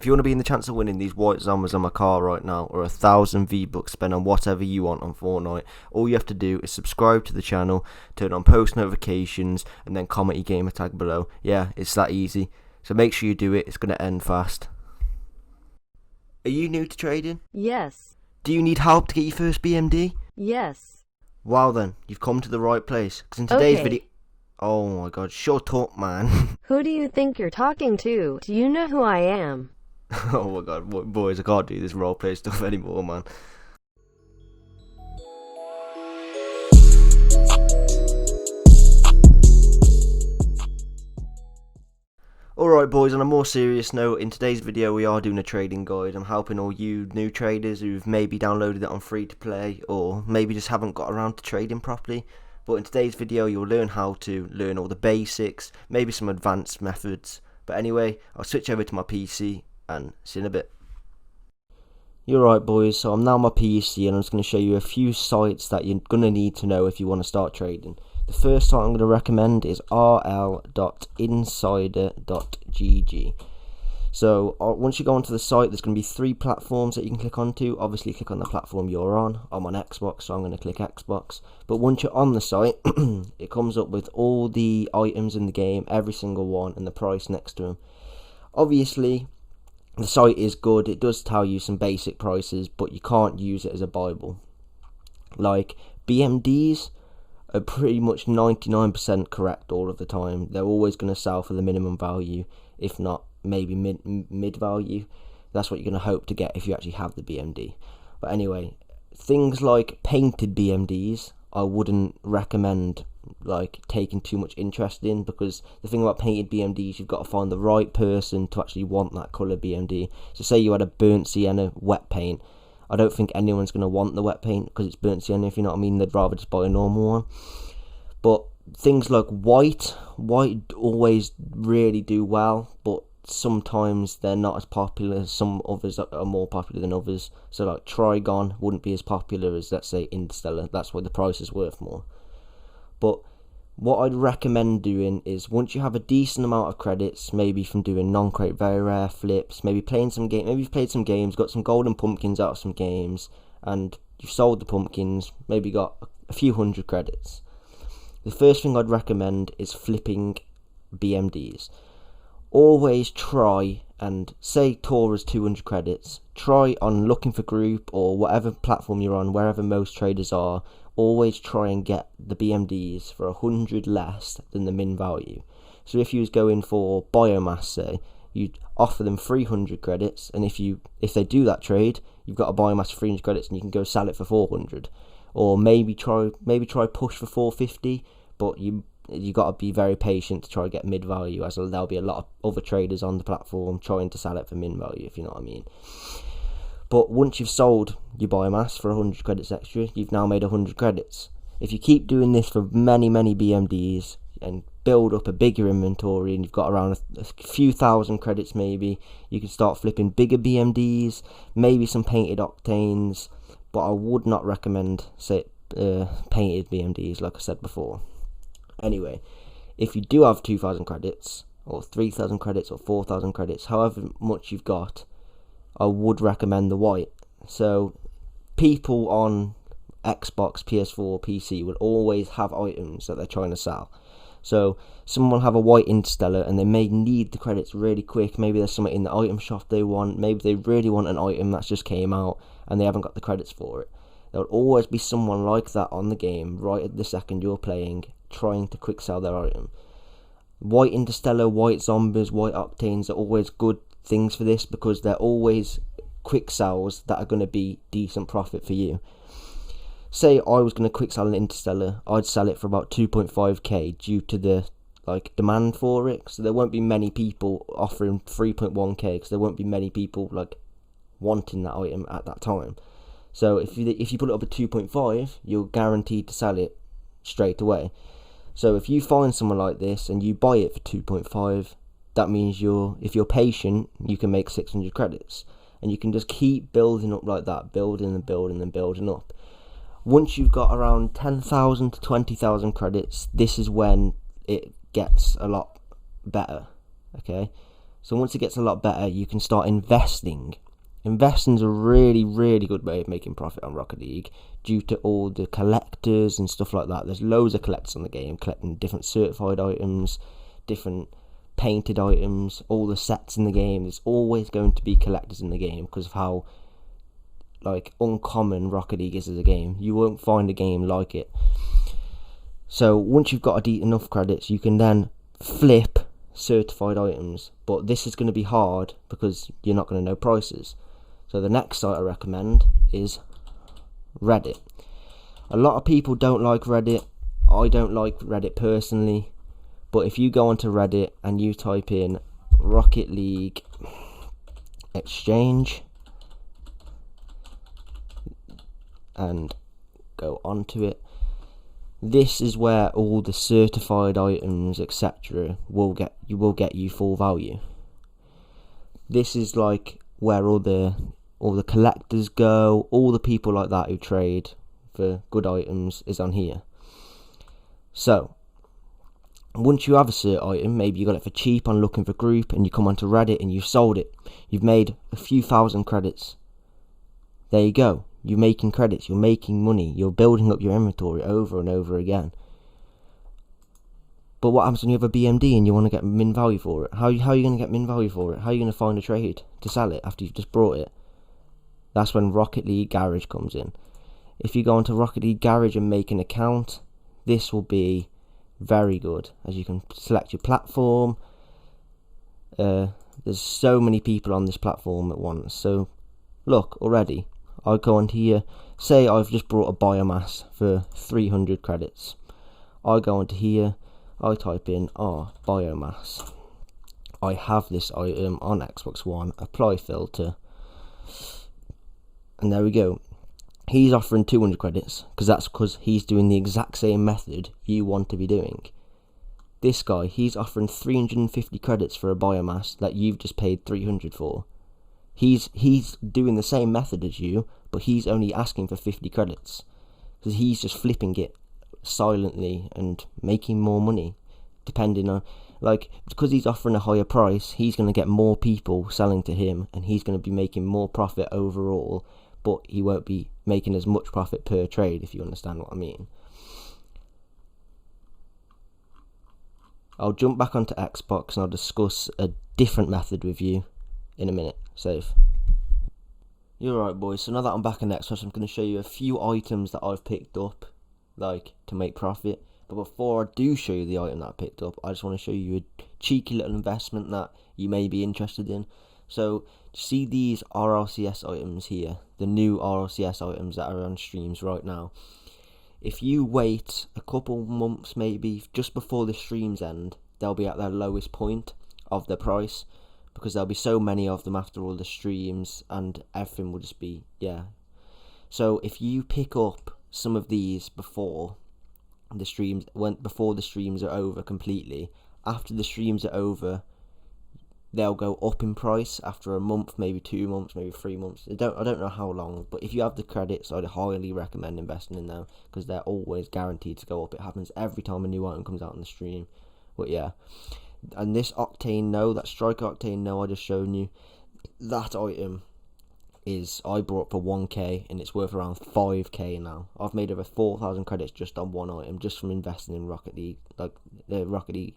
you want to be in the chance of winning these white zombies on my car right now, or 1,000 V-Bucks spent on whatever you want on Fortnite, all you have to do is subscribe to the channel, turn on post notifications, and then comment your gamer tag below. Yeah, it's that easy. So make sure you do it, it's going to end fast. Are you new to trading? Yes. Do you need help to get your first BMD? Yes. Wow then, you've come to the right place. Because in today's Okay. video... Oh my god, shut up, man. Who do you think you're talking to? Do you know who I am? Oh my god, boys, I can't do this roleplay stuff anymore, man. Alright boys, on a more serious note, in today's video we are doing a trading guide. I'm helping all you new traders who've maybe downloaded it on free to play, or maybe just haven't got around to trading properly. But in today's video you'll learn how to learn all the basics, maybe some advanced methods. But anyway, I'll switch over to my PC and see you in a bit. You're right boys, so I'm now on my PC and I'm just going to show you a few sites that you're going to need to know if you want to start trading. The first site I'm going to recommend is rl.insider.gg. So once you go onto the site, there's going to be 3 platforms that you can click onto. Obviously click on the platform you're on. I'm on Xbox, so I'm going to click Xbox. But once you're on the site, it comes up with all the items in the game, every single one, and the price next to them. Obviously, the site is good. It does tell you some basic prices, but you can't use it as a Bible. Like, BMDs are pretty much 99% correct all of the time. They're always going to sell for the minimum value, if not maybe mid value. That's what you're going to hope to get if you actually have the BMD. But anyway, things like painted BMDs I wouldn't recommend like taking too much interest in, because the thing about painted BMDs, you've got to find the right person to actually want that colour BMD. So say you had a burnt sienna wet paint, I don't think anyone's going to want the wet paint because it's burnt sienna, if you know what I mean. They'd rather just buy a normal one. But things like white always really do well, but sometimes they're not as popular. Some others are more popular than others. So like Trigon wouldn't be as popular as, let's say, Interstellar. That's why the price is worth more. But what I'd recommend doing is, once you have a decent amount of credits, maybe from doing non-crate very rare flips, maybe playing some game, maybe you've played some games, got some golden pumpkins out of some games, and you've sold the pumpkins, maybe got a few hundred credits. The first thing I'd recommend is flipping BMDs. Always try, and say Tor is 200 credits, try on Looking for Group or whatever platform you're on, wherever most traders are, always try and get the BMDs for 100 less than the min value. So if you was going for biomass, say, you'd offer them 300 credits, and if they do that trade, you've got a biomass of 300 credits and you can go sell it for 400. Or maybe try push for 450, but you got to be very patient to try to get mid value, as there'll be a lot of other traders on the platform trying to sell it for min value, if you know what I mean. But once you've sold your biomass for 100 credits extra, you've now made 100 credits. If you keep doing this for many BMDs and build up a bigger inventory, and you've got around a few thousand credits maybe, you can start flipping bigger BMDs, maybe some painted octanes, but I would not recommend, say, painted BMDs like I said before. Anyway, if you do have 2,000 credits, or 3,000 credits, or 4,000 credits, however much you've got, I would recommend the white. So people on Xbox, PS4, PC will always have items that they're trying to sell. So someone will have a white Interstellar and they may need the credits really quick. Maybe there's something in the item shop they want. Maybe they really want an item that's just came out and they haven't got the credits for it. There'll always be someone like that on the game right at the second you're playing, trying to quick sell their item. White Interstellar, white zombies, white octanes are always good things for this, because they're always quick sells that are going to be decent profit for you. Say I was going to quick sell an Interstellar, I'd sell it for about 2.5k due to the demand for it. So there won't be many people offering 3.1k because there won't be many people wanting that item at that time. So if you put it up at 2.5, you're guaranteed to sell it straight away. So if you find someone like this and you buy it for 2.5, that means if you're patient, you can make 600 credits, and you can just keep building up like that, building and building and building up. Once you've got around 10,000 to 20,000 credits, this is when it gets a lot better. Okay, So once it gets a lot better, you can start investing. Investing is a really, really good way of making profit on Rocket League due to all the collectors and stuff like that. There's loads of collectors on the game, collecting different certified items, different painted items, all the sets in the game. There's always going to be collectors in the game because of how like uncommon Rocket League is as a game. You won't find a game like it. So once you've got enough credits, you can then flip certified items, but this is going to be hard because you're not going to know prices. So the next site I recommend is Reddit. A lot of people don't like Reddit. I don't like Reddit personally, but if you go onto Reddit and you type in Rocket League exchange and go onto it, this is where all the certified items etc will get you full value. This is like where all the collectors go, all the people like that who trade for good items is on here. So once you have a cert item, maybe you got it for cheap on Looking for Group, and you come onto Reddit and you've sold it, you've made a few thousand credits. There you go, you're making credits, you're making money, you're building up your inventory over and over again. But what happens when you have a BMD and you want to get min value for it? How are you going to get min value for it? How are you going to find a trade to sell it after you've just brought it? That's when Rocket League Garage comes in. If you go into Rocket League Garage and make an account, this will be very good, as you can select your platform. There's so many people on this platform at once. So look, already I go onto here, say I've just brought a biomass for 300 credits. I go onto here, I type in biomass. I have this item on Xbox One, apply filter, and there we go. He's offering 200 credits because he's doing the exact same method you want to be doing. This guy, he's offering 350 credits for a biomass that you've just paid 300 for. He's doing the same method as you, but he's only asking for 50 credits because he's just flipping it silently and making more money, depending on, like, because he's offering a higher price, he's going to get more people selling to him and he's going to be making more profit overall, but he won't be making as much profit per trade, if you understand what I mean. I'll jump back onto Xbox and I'll discuss a different method with you in a minute. Save. You're right, boys, so now that I'm back on Xbox, I'm going to show you a few items that I've picked up, like, to make profit. But before I do show you the item that I picked up, I just want to show you a cheeky little investment that you may be interested in. So, see these RlCS items here, the new RlCS items that are on streams right now. If you wait a couple months, maybe just before the streams end, they'll be at their lowest point of the price, because there'll be so many of them after all the streams and everything will just be, yeah. So if you pick up some of these before the streams are over completely, after the streams are over, they'll go up in price after a month, maybe 2 months, maybe 3 months. I don't know how long, but if you have the credits, I'd highly recommend investing in them because they're always guaranteed to go up. It happens every time a new item comes out on the stream. But yeah, and this Octane No, that Striker Octane No I just shown you, that item is I bought for 1k and it's worth around 5k now. I've made over 4,000 credits just on one item, just from investing in Rocket League, like the Rocket League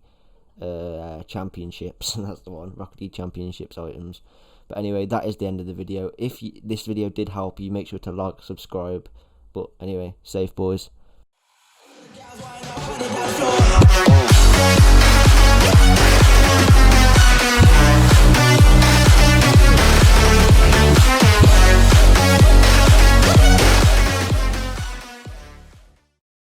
championships. That's the one, Rocket League championships items. But anyway, that is the end of the video. If this video did help you, make sure to like, subscribe. But anyway, safe, boys.